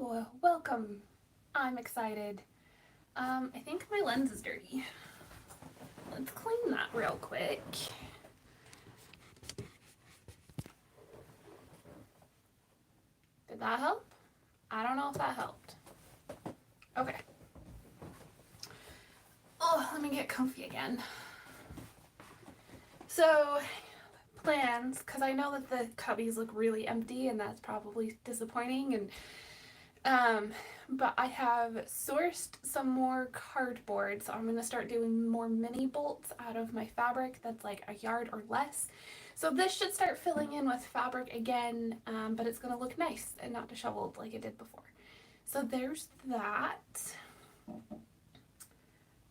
Hello, welcome. I'm excited. I think my lens is dirty. Let's clean that real quick. Did that help? I don't know if that helped. Okay. Oh, let me get comfy again. So, plans, because I know that the cubbies look really empty and that's probably disappointing, and but I have sourced some more cardboard, so I'm going to start doing more mini bolts out of my fabric that's like a yard or less. So this should start filling in with fabric again, but it's going to look nice and not disheveled like it did before. So there's that.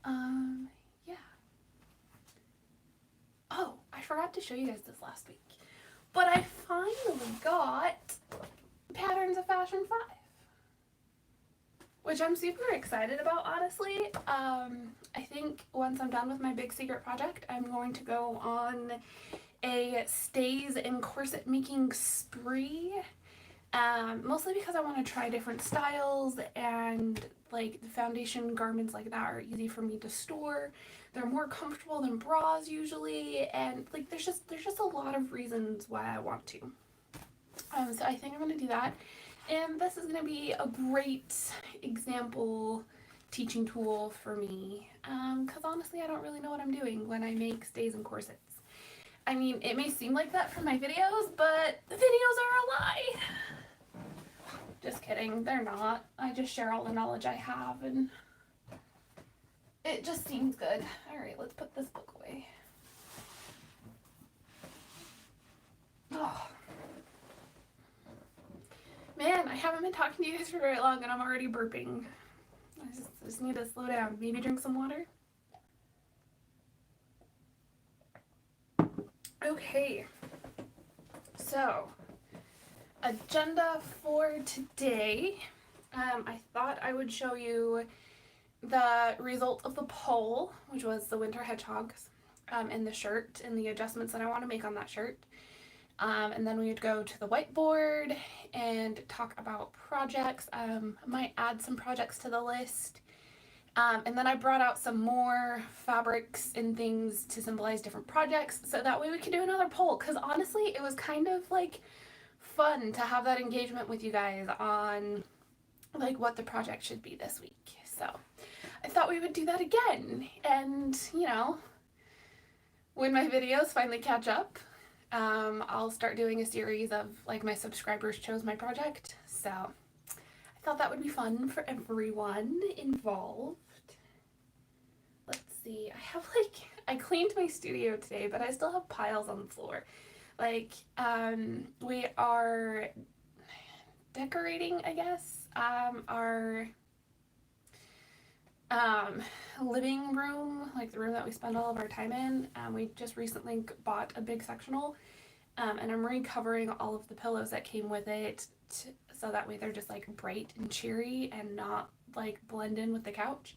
Yeah. Oh, I forgot to show you guys this last week, but I finally got Patterns of Fashion 5. Which I'm super excited about, honestly. I think once I'm done with my big secret project, I'm going to go on a stays and corset making spree. Mostly because I want to try different styles, and like the foundation garments like that are easy for me to store. They're more comfortable than bras usually, and like there's just a lot of reasons why I want to. So I think I'm going to do that. And this is going to be a great example teaching tool for me, because honestly I don't really know what I'm doing when I make stays and corsets. I mean, it may seem like that from my videos, but the videos are a lie. Just kidding, they're not. I just share all the knowledge I have and it just seems good. Alright, let's put this book away. Oh. Man, I haven't been talking to you guys for very long and I'm already burping. I just need to slow down. Maybe drink some water. Okay. So, agenda for today. I thought I would show you the result of the poll, which was the winter hedgehogs, and the shirt and the adjustments that I want to make on that shirt. And then we would go to the whiteboard and talk about projects. I might add some projects to the list. And then I brought out some more fabrics and things to symbolize different projects, so that way we could do another poll, because honestly it was kind of like fun to have that engagement with you guys on like what the project should be this week. So I thought we would do that again, and you know, when my videos finally catch up, I'll start doing a series of like my subscribers chose my project. So I thought that would be fun for everyone involved. Let's see, I cleaned my studio today, but I still have piles on the floor. Like, we are decorating, I guess, our living room, like the room that we spend all of our time in. We just recently bought a big sectional, and I'm recovering all of the pillows that came with it so that way they're just like bright and cheery and not like blend in with the couch.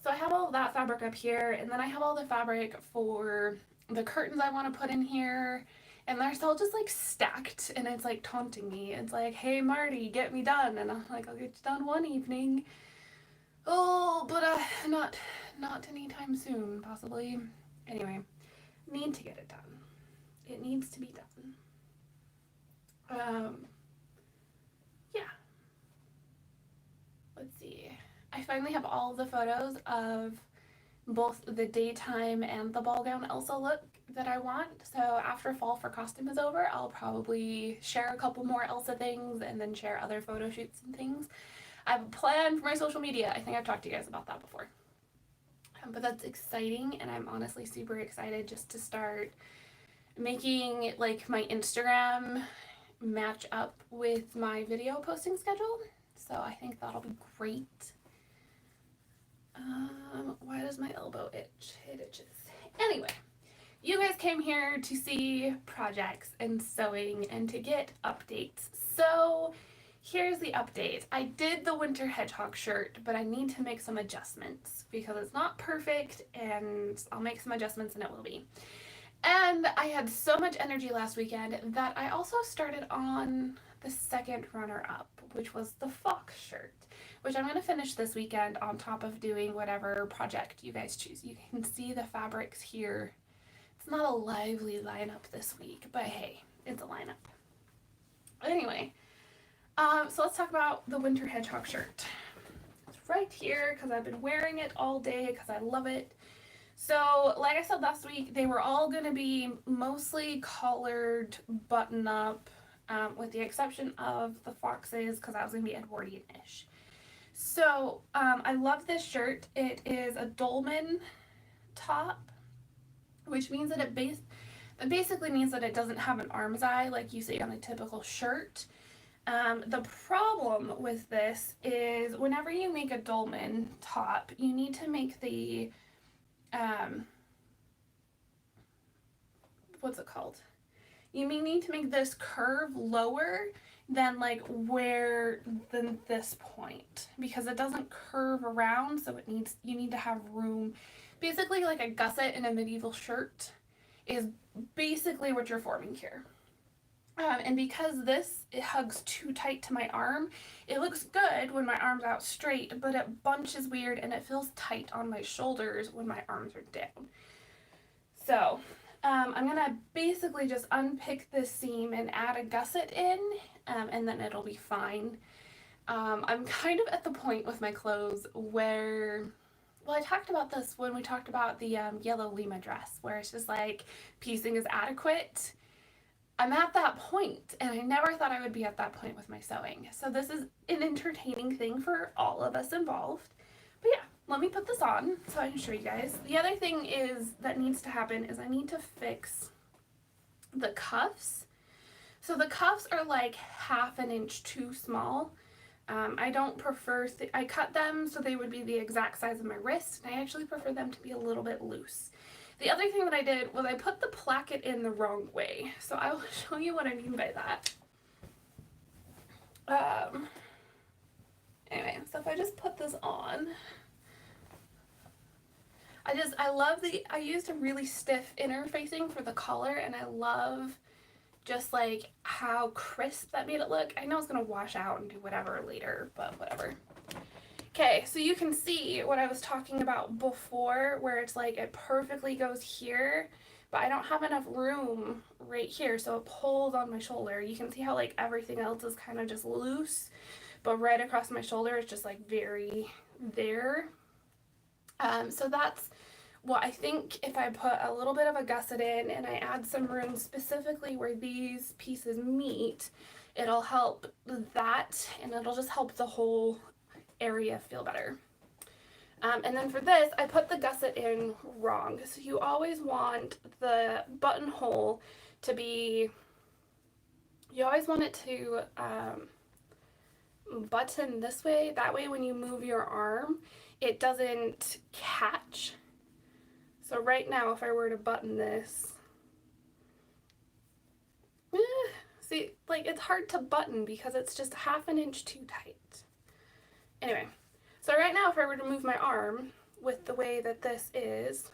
So I have all of that fabric up here, and then I have all the fabric for the curtains I want to put in here, and they're still just like stacked, and it's like taunting me. It's like, hey Marty, get me done, and I'm like, I'll get you done one evening. Oh, but not anytime soon, possibly. Anyway, need to get it done. It needs to be done. Yeah. Let's see. I finally have all the photos of both the daytime and the ball gown Elsa look that I want. So after fall for costume is over, I'll probably share a couple more Elsa things and then share other photo shoots and things. I have a plan for my social media. I think I've talked to you guys about that before. But that's exciting, and I'm honestly super excited just to start making like my Instagram match up with my video posting schedule. So I think that'll be great. Why does my elbow itch? It itches. Anyway, you guys came here to see projects and sewing and to get updates. So here's the update. I did the winter hedgehog shirt, but I need to make some adjustments because it's not perfect, and I'll make some adjustments and it will be. And I had so much energy last weekend that I also started on the second runner-up, which was the fox shirt, which I'm going to finish this weekend on top of doing whatever project you guys choose. You can see the fabrics here. It's not a lively lineup this week, but hey, it's a lineup. Anyway, so let's talk about the winter hedgehog shirt. It's right here because I've been wearing it all day because I love it. So, like I said last week, they were all going to be mostly collared button-up, with the exception of the foxes because that was going to be Edwardian-ish. So, I love this shirt. It is a Dolman top, which means that it basically means that it doesn't have an armscye like you see on a typical shirt. The problem with this is whenever you make a Dolman top, you need to make the what's it called? You may need to make this curve lower than than this point, because it doesn't curve around, so you need to have room. Basically, like a gusset in a medieval shirt is basically what you're forming here. And because it hugs too tight to my arm, it looks good when my arm's out straight, but it bunches weird and it feels tight on my shoulders when my arms are down. So, I'm gonna basically just unpick this seam and add a gusset in, and then it'll be fine. I'm kind of at the point with my clothes where, well, I talked about this when we talked about the yellow Lima dress, where it's just like piecing is adequate. I'm at that point, and I never thought I would be at that point with my sewing. So this is an entertaining thing for all of us involved. But yeah, let me put this on so I can show you guys. The other thing that needs to happen is I need to fix the cuffs. So the cuffs are like 1/2 inch too small. I don't prefer, I cut them so they would be the exact size of my wrist, and I actually prefer them to be a little bit loose. The other thing that I did was I put the placket in the wrong way. So I will show you what I mean by that. Anyway, so if I just put this on, I used a really stiff interfacing for the collar, and I love just like how crisp that made it look. I know it's gonna wash out and do whatever later, but whatever. Okay, so you can see what I was talking about before, where it's like it perfectly goes here, but I don't have enough room right here, so it pulls on my shoulder. You can see how like everything else is kind of just loose, but right across my shoulder it's just like very there. So that's what I think. If I put a little bit of a gusset in and I add some room specifically where these pieces meet, it'll help that, and it'll just help the whole area feel better. And then for this, I put the gusset in wrong. So you always want the buttonhole to be, you always want it to button this way. That way when you move your arm, it doesn't catch. So right now, if I were to button this, see, like it's hard to button because it's just 1/2 inch too tight. Anyway, so right now if I were to move my arm with the way that this is,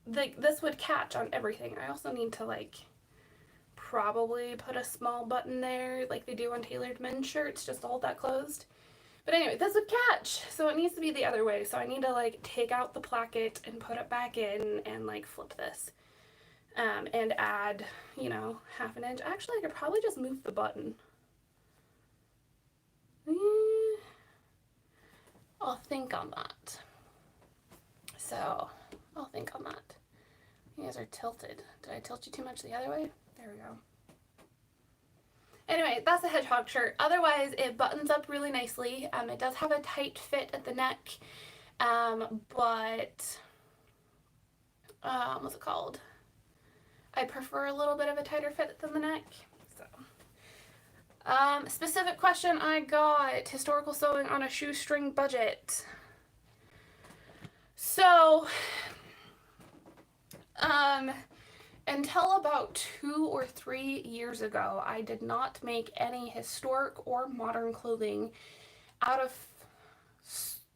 this would catch on everything. I also need to like probably put a small button there like they do on tailored men's shirts, just to hold that closed. But anyway, this would catch, so it needs to be the other way. So I need to like take out the placket and put it back in and like flip this. And add, 1/2 inch. Actually, I could probably just move the button. I'll think on that. So, I'll think on that. You guys are tilted. Did I tilt you too much the other way? There we go. Anyway, that's a hedgehog shirt. Otherwise, it buttons up really nicely. It does have a tight fit at the neck, but, what's it called? I prefer a little bit of a tighter fit than the neck. So, specific question I got: historical sewing on a shoestring budget. So, until about 2 or 3 years ago, I did not make any historic or modern clothing out of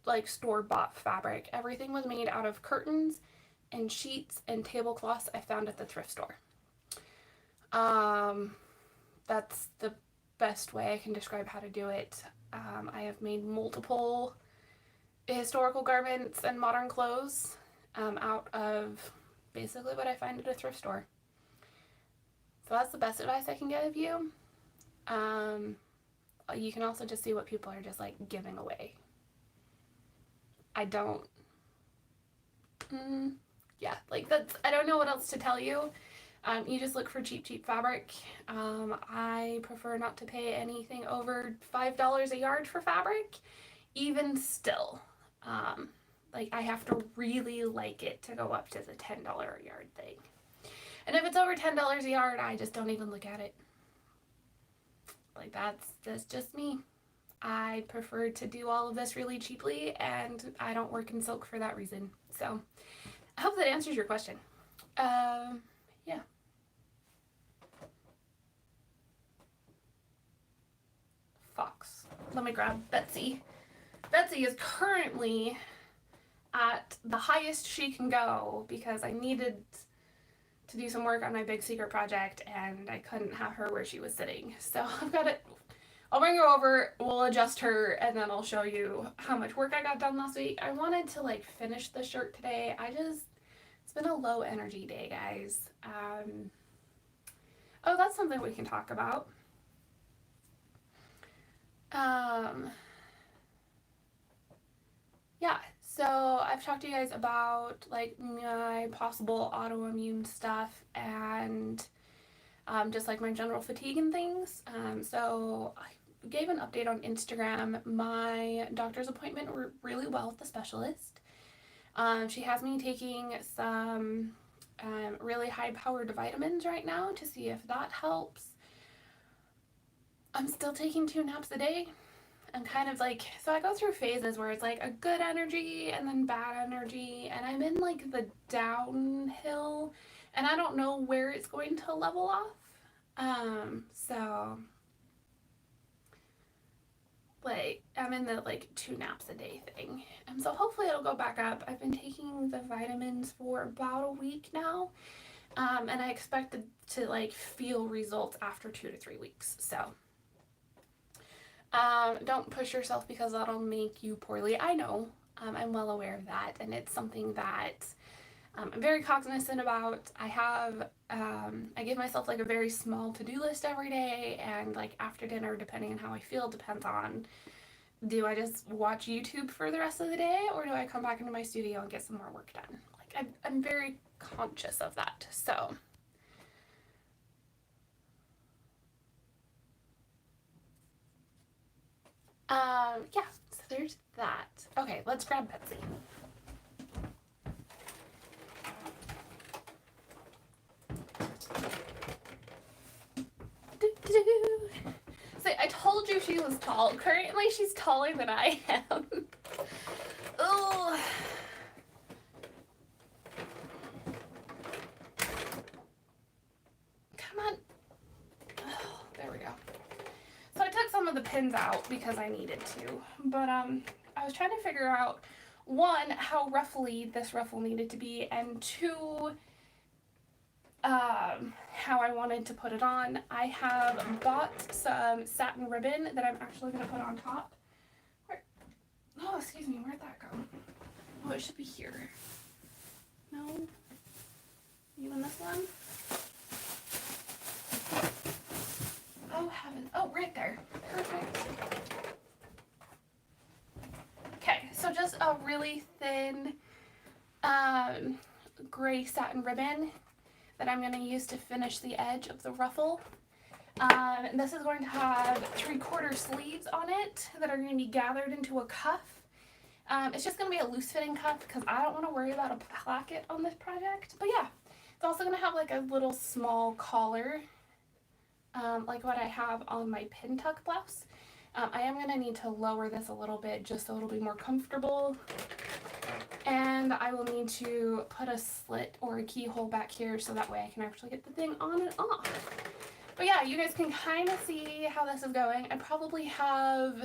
like store-bought fabric. Everything was made out of curtains and sheets and tablecloths I found at the thrift store. that's the best way I can describe how to do it. I have made multiple historical garments and modern clothes out of basically what I find at a thrift store. So that's the best advice I can give you. You can also just see what people are just like giving away. I don't, yeah, like that's, I don't know what else to tell you. You just look for cheap fabric. I prefer not to pay anything over $5 a yard for fabric, even still. Like I have to really like it to go up to the $10 a yard thing. And if it's over $10 a yard, I just don't even look at it. Like that's just me. I prefer to do all of this really cheaply, and I don't work in silk for that reason. So I hope that answers your question. Yeah. Fox. Let me grab Betsy. Betsy is currently at the highest she can go because I needed to do some work on my big secret project and I couldn't have her where she was sitting. So I've got it. I'll bring her over, we'll adjust her, and then I'll show you how much work I got done last week. I wanted to like finish the shirt today. It's been a low energy day, guys. Oh, that's something we can talk about. Yeah, so I've talked to you guys about like my possible autoimmune stuff and just like my general fatigue and things. So I gave an update on Instagram. My doctor's appointment went really well with the specialist. She has me taking some really high-powered vitamins right now to see if that helps. I'm still taking 2 naps a day. I'm kind of like, so I go through phases where it's like a good energy and then bad energy, and I'm in like the downhill, and I don't know where it's going to level off. So like I'm in the like 2 naps a day thing, and so hopefully it'll go back up. I've been taking the vitamins for about a week now, and I expected to like feel results after 2 to 3 weeks. So don't push yourself because that'll make you poorly. I know, I'm well aware of that, and it's something that I'm very cognizant about. I give myself like a very small to-do list every day, and like after dinner, depending on how I feel, depends on, do I just watch YouTube for the rest of the day, or do I come back into my studio and get some more work done? Like I'm very conscious of that. So yeah, so there's that. Okay, let's grab Betsy. So I told you she was tall. Currently she's taller than I am. Oh. Come on. Oh, there we go. So I took some of the pins out because I needed to, but I was trying to figure out, one, how ruffly this ruffle needed to be, and two, how I wanted to put it on. I have bought some satin ribbon that I'm actually going to put on top. Oh, excuse me, where'd that go? Oh, it should be here. No? You in this one? Oh, heavens. Oh, right there. Perfect. Okay, so just a really thin gray satin ribbon that I'm going to use to finish the edge of the ruffle. This is going to have 3/4 sleeves on it that are going to be gathered into a cuff. It's just going to be a loose fitting cuff because I don't want to worry about a placket on this project. But yeah, it's also going to have like a little small collar, like what I have on my pin tuck blouse. I am going to need to lower this a little bit just so it'll be more comfortable. And I will need to put a slit or a keyhole back here so that way I can actually get the thing on and off. But yeah, you guys can kind of see how this is going. I probably have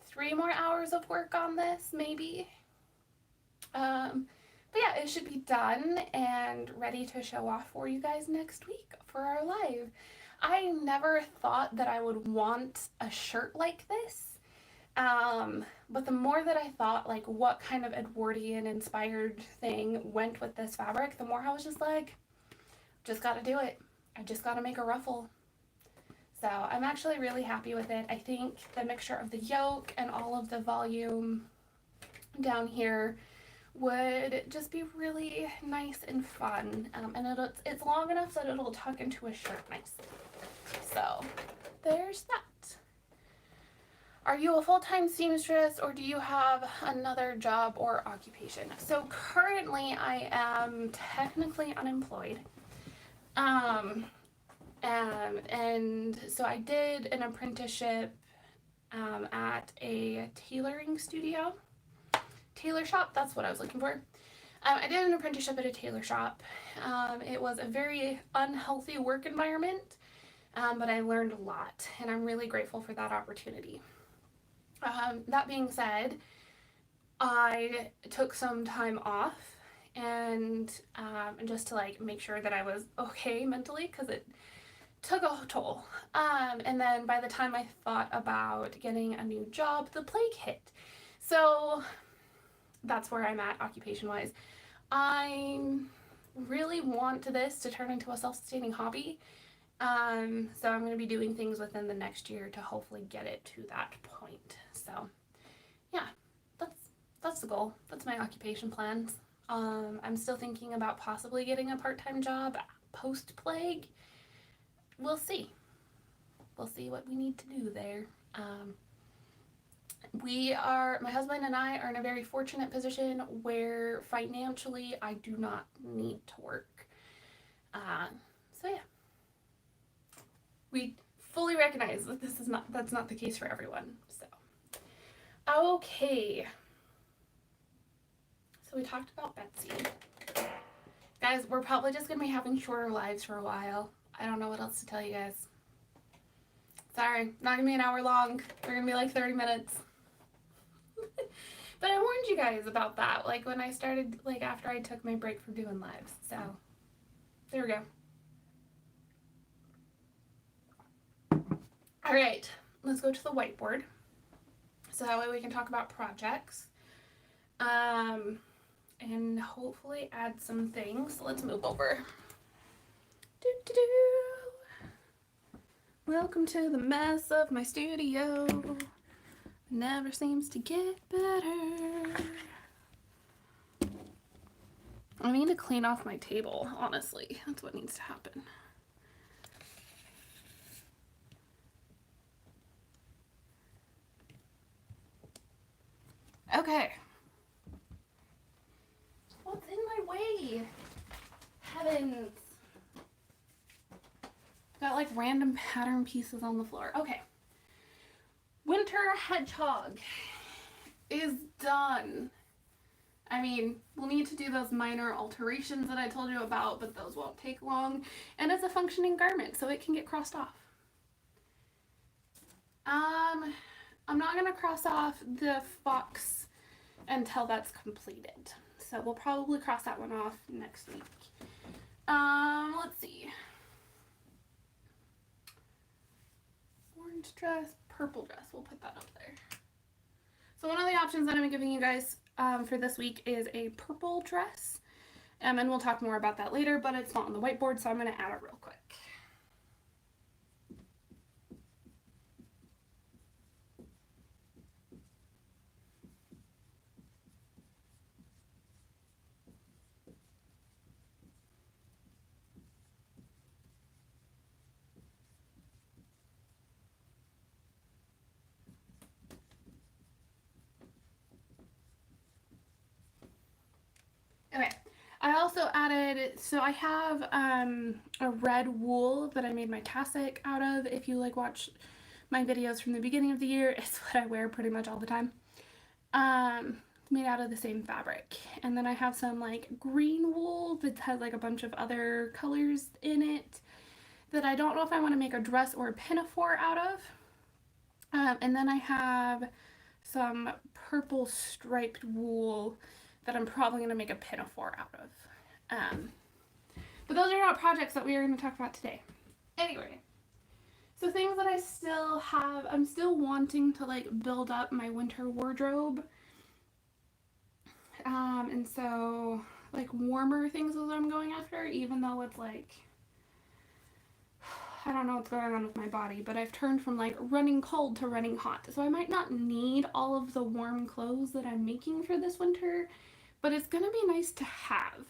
3 more hours of work on this, maybe. But yeah, it should be done and ready to show off for you guys next week for our live. I never thought that I would want a shirt like this. But the more that I thought, like, what kind of Edwardian inspired thing went with this fabric, the more I was just like, just gotta do it. I just gotta make a ruffle. So I'm actually really happy with it. I think the mixture of the yoke and all of the volume down here would just be really nice and fun. And it's long enough that it'll tuck into a shirt nicely. So there's that. Are you a full-time seamstress, or do you have another job or occupation? So currently I am technically unemployed. And so I did an apprenticeship at a tailoring studio. Tailor shop, that's what I was looking for. I did an apprenticeship at a tailor shop. It was a very unhealthy work environment, but I learned a lot, and I'm really grateful for that opportunity. That being said, I took some time off and just to like make sure that I was okay mentally, because it took a toll. And then by the time I thought about getting a new job, the plague hit. So that's where I'm at occupation wise. I really want this to turn into a self-sustaining hobby. So I'm going to be doing things within the next year to hopefully get it to that point. So yeah, that's the goal. That's my occupation plans. I'm still thinking about possibly getting a part-time job post-plague. We'll see. We'll see what we need to do there. My husband and I are in a very fortunate position where financially I do not need to work. So yeah. We fully recognize that that's not the case for everyone. So okay. So we talked about Betsy. Guys, we're probably just gonna be having shorter lives for a while. I don't know what else to tell you guys. Sorry, not gonna be an hour long. They're gonna be like 30 minutes. But I warned you guys about that, like when I started, like after I took my break from doing lives. So there we go. All right, let's go to the whiteboard. So that way we can talk about projects. And hopefully add some things. So let's move over. Welcome to the mess of my studio. Never seems to get better. I need to clean off my table, honestly. That's what needs to happen. Okay. What's in my way? Heavens. Got like random pattern pieces on the floor. Okay. Winter Hedgehog is done. I mean, we'll need to do those minor alterations that I told you about, but those won't take long. And it's a functioning garment, so it can get crossed off. I'm not going to cross off the fox until that's completed. So we'll probably cross that one off next week. Let's see. Orange dress, purple dress. We'll put that up there. So one of the options that I'm giving you guys for this week is a purple dress. And we'll talk more about that later, but it's not on the whiteboard, so I'm going to add it real quick. Okay, I also added, so I have a red wool that I made my cassock out of. If you like watch my videos from the beginning of the year, it's what I wear pretty much all the time. Made out of the same fabric. And then I have some like green wool that has like a bunch of other colors in it that I don't know if I want to make a dress or a pinafore out of. And then I have some purple striped wool that I'm probably going to make a pinafore out of. But those are not projects that we are going to talk about today. Anyway, So things that I still have, I'm still wanting to like build up my winter wardrobe. And so like warmer things is what I'm going after, even though it's like, I don't know what's going on with my body, but I've turned from like running cold to running hot. So I might not need all of the warm clothes that I'm making for this winter, but it's gonna be nice to have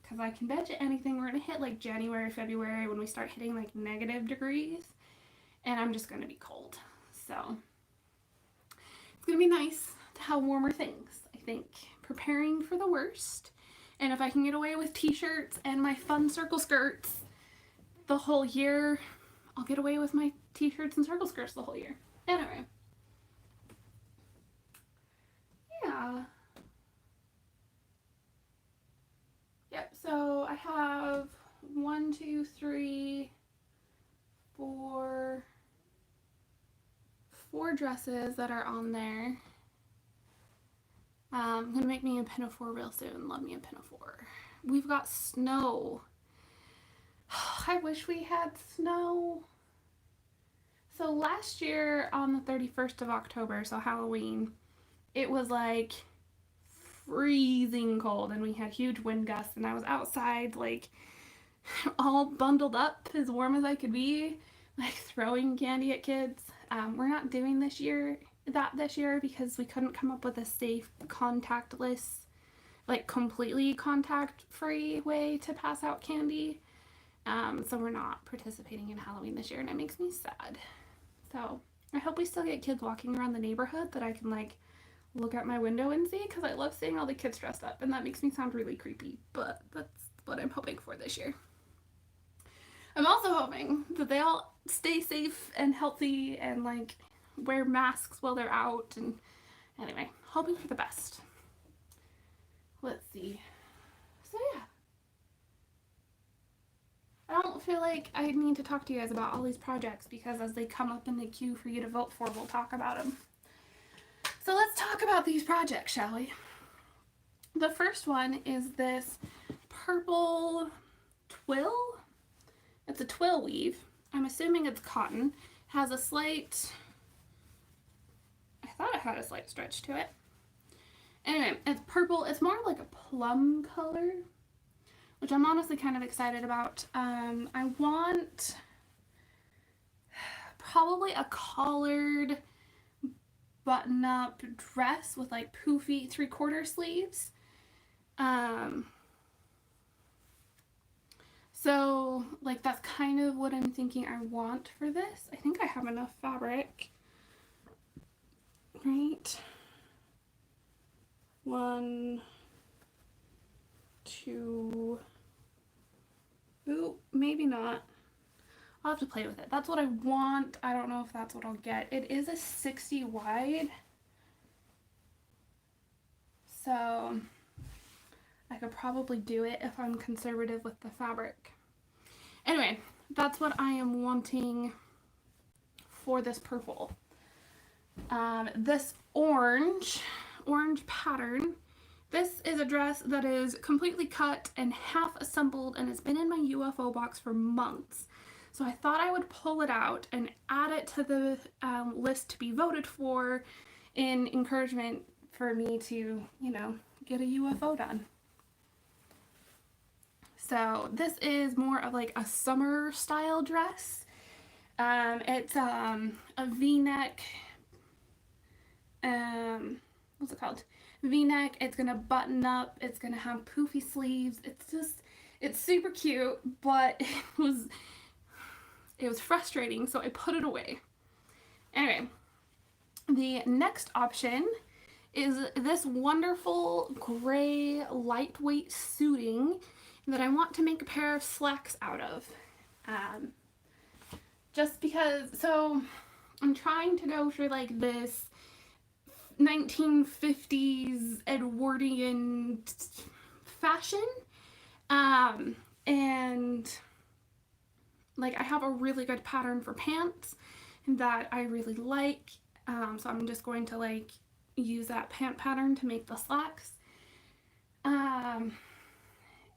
because I can bet you anything we're gonna hit like January, February when we start hitting like negative degrees, and I'm just gonna be cold. So it's gonna be nice to have warmer things, I think. Preparing for the worst. And if I can get away with t-shirts and my fun circle skirts the whole year, I'll get away with my t-shirts and circle skirts the whole year. Anyway. Yeah. Yep, so I have 1, 2, 3, 4 dresses that are on there. I'm gonna make me a pinafore real soon. Love me a pinafore. We've got snow. I wish we had snow. So last year on the 31st of October, so Halloween, it was like freezing cold and we had huge wind gusts and I was outside like all bundled up as warm as I could be, like throwing candy at kids. We're not doing this year because we couldn't come up with a safe contactless, like completely contact-free way to pass out candy. So we're not participating in Halloween this year and it makes me sad. So I hope we still get kids walking around the neighborhood that I can like look out my window and see, because I love seeing all the kids dressed up and that makes me sound really creepy, but that's what I'm hoping for this year. I'm also hoping that they all stay safe and healthy and like wear masks while they're out, and anyway, hoping for the best. Let's see. So yeah. I don't feel like I need to talk to you guys about all these projects because as they come up in the queue for you to vote for, we'll talk about them. So let's talk about these projects, shall we? The first one is this purple twill. It's a twill weave. I'm assuming it's cotton. Has a slight, I thought it had a slight stretch to it. Anyway, it's purple. It's more like a plum color, which I'm honestly kind of excited about. I want probably a collared button-up dress with like poofy 3/4 sleeves. So like that's kind of what I'm thinking I want for this. I think I have enough fabric. Right. 1, 2, ooh, maybe not. I'll have to play with it. That's what I want. I don't know if that's what I'll get. It is a 60 wide. So I could probably do it if I'm conservative with the fabric. Anyway, that's what I am wanting for this purple. This orange pattern. This is a dress that is completely cut and half assembled and it's been in my UFO box for months. So I thought I would pull it out and add it to the list to be voted for in encouragement for me to, you know, get a UFO done. So this is more of like a summer style dress. It's a V-neck, what's it called? V-neck. It's gonna button up. It's gonna have poofy sleeves. It's super cute, but it was frustrating, so I put it away. Anyway, the next option is this wonderful gray lightweight suiting that I want to make a pair of slacks out of. Just because, so I'm trying to go for like this 1950s Edwardian fashion. And like I have a really good pattern for pants that I really like. So I'm just going to like use that pant pattern to make the slacks.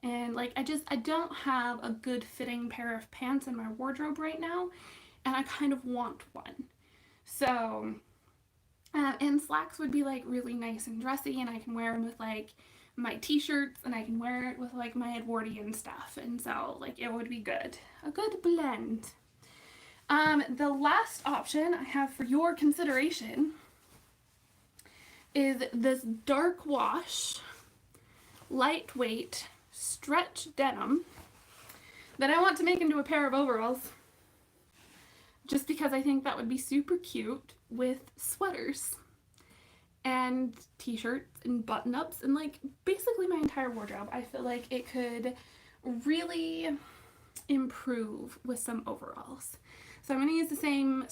And like I don't have a good fitting pair of pants in my wardrobe right now, and I kind of want one. So, and slacks would be like really nice and dressy, and I can wear them with like my t-shirts, and I can wear it with like my Edwardian stuff, and so like it would be good. A good blend. The last option I have for your consideration is this dark wash, lightweight stretch denim that I want to make into a pair of overalls, just because I think that would be super cute with sweaters and t-shirts and button-ups and like basically my entire wardrobe. I feel like it could really improve with some overalls. So I'm going to use the same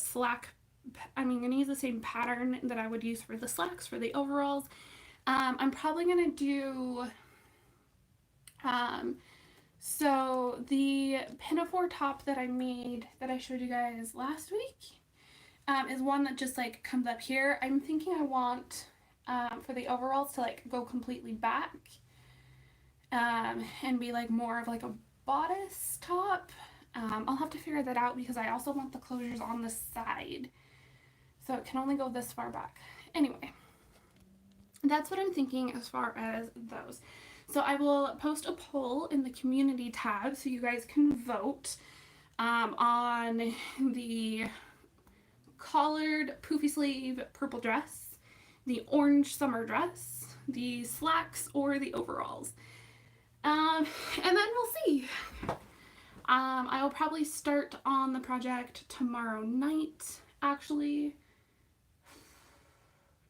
I'm going to use the same pattern that I would use for the slacks for the overalls. I'm probably going to do so the pinafore top that I made that I showed you guys last week is one that just like comes up here. I'm thinking I want for the overalls to like go completely back and be like more of like a bodice top. I'll have to figure that out because I also want the closures on the side, so it can only go this far back. Anyway, that's what I'm thinking as far as those. So I will post a poll in the community tab so you guys can vote on the collared poofy sleeve purple dress, the orange summer dress, the slacks, or the overalls. And then we'll see. I will probably start on the project tomorrow night, actually.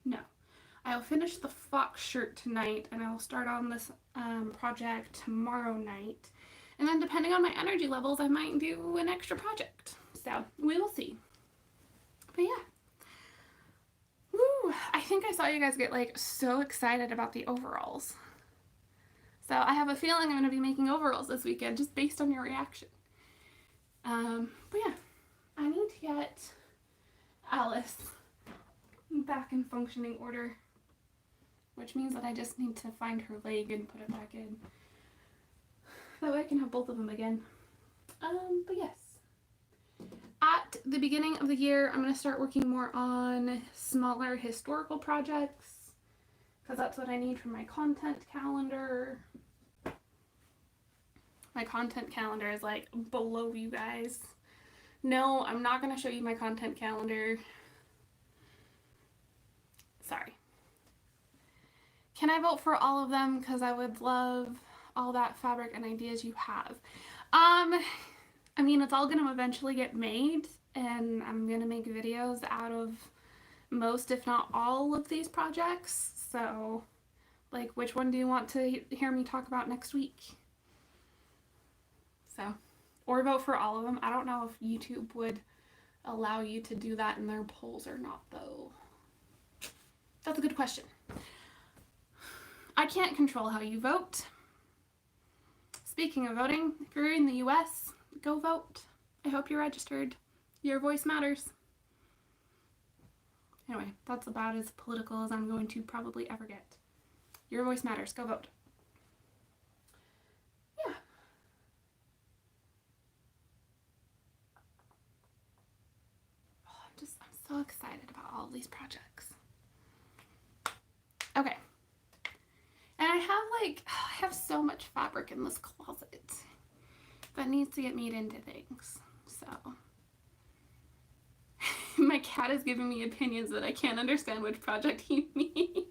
No. I will finish the fox shirt tonight, and I will start on this project tomorrow night. And then depending on my energy levels, I might do an extra project. So, we will see. But yeah. Woo! I think I saw you guys get like so excited about the overalls. So I have a feeling I'm going to be making overalls this weekend just based on your reaction. But yeah, I need to get Alice back in functioning order, which means that I just need to find her leg and put it back in. That way I can have both of them again. But yes. At the beginning of the year, I'm going to start working more on smaller historical projects, because that's what I need for my content calendar. My content calendar is like below you guys. No, I'm not going to show you my content calendar. Sorry. Can I vote for all of them? Because I would love all that fabric and ideas you have. I mean, it's all going to eventually get made, and I'm going to make videos out of most, if not all, of these projects. So, like, which one do you want to hear me talk about next week? So, or vote for all of them. I don't know if YouTube would allow you to do that in their polls or not, though. That's a good question. I can't control how you vote. Speaking of voting, if you're in the US, go vote. I hope you're registered. Your voice matters. Anyway, that's about as political as I'm going to probably ever get. Your voice matters. Go vote. Yeah. Oh, I'm so excited about all these projects. Okay. And I have so much fabric in this closet that needs to get made into things. So my cat is giving me opinions that I can't understand which project he means.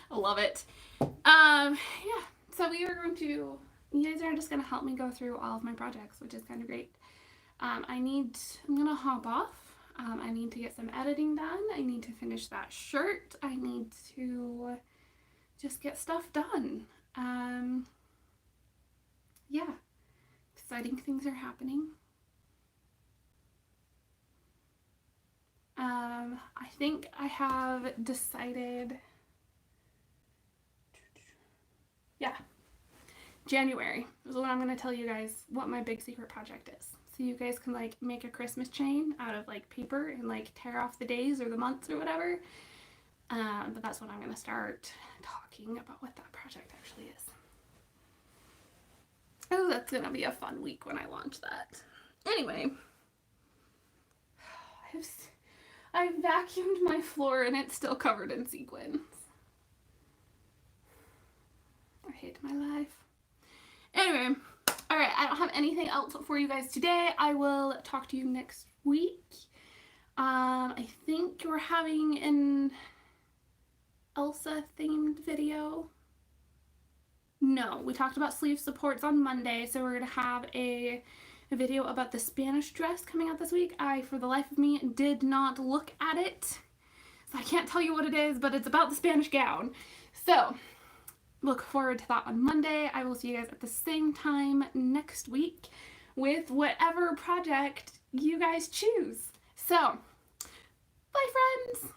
I love it. Yeah. So you guys are just gonna help me go through all of my projects, which is kind of great. I'm gonna hop off. I need to get some editing done. I need to finish that shirt. I need to just get stuff done. Yeah, exciting things are happening. I think I have decided, yeah, January is when I'm going to tell you guys what my big secret project is. So you guys can like make a Christmas chain out of like paper and like tear off the days or the months or whatever. But that's when I'm going to start talking about what that project actually is. Oh, that's gonna be a fun week when I launch that. Anyway, I vacuumed my floor and it's still covered in sequins. I hate my life. Anyway, alright, I don't have anything else for you guys today. I will talk to you next week. I think we're having an Elsa themed video. No, we talked about sleeve supports on Monday, so we're going to have a video about the Spanish dress coming out this week. I, for the life of me, did not look at it, so I can't tell you what it is, but it's about the Spanish gown. So, look forward to that on Monday. I will see you guys at the same time next week with whatever project you guys choose. So, bye friends!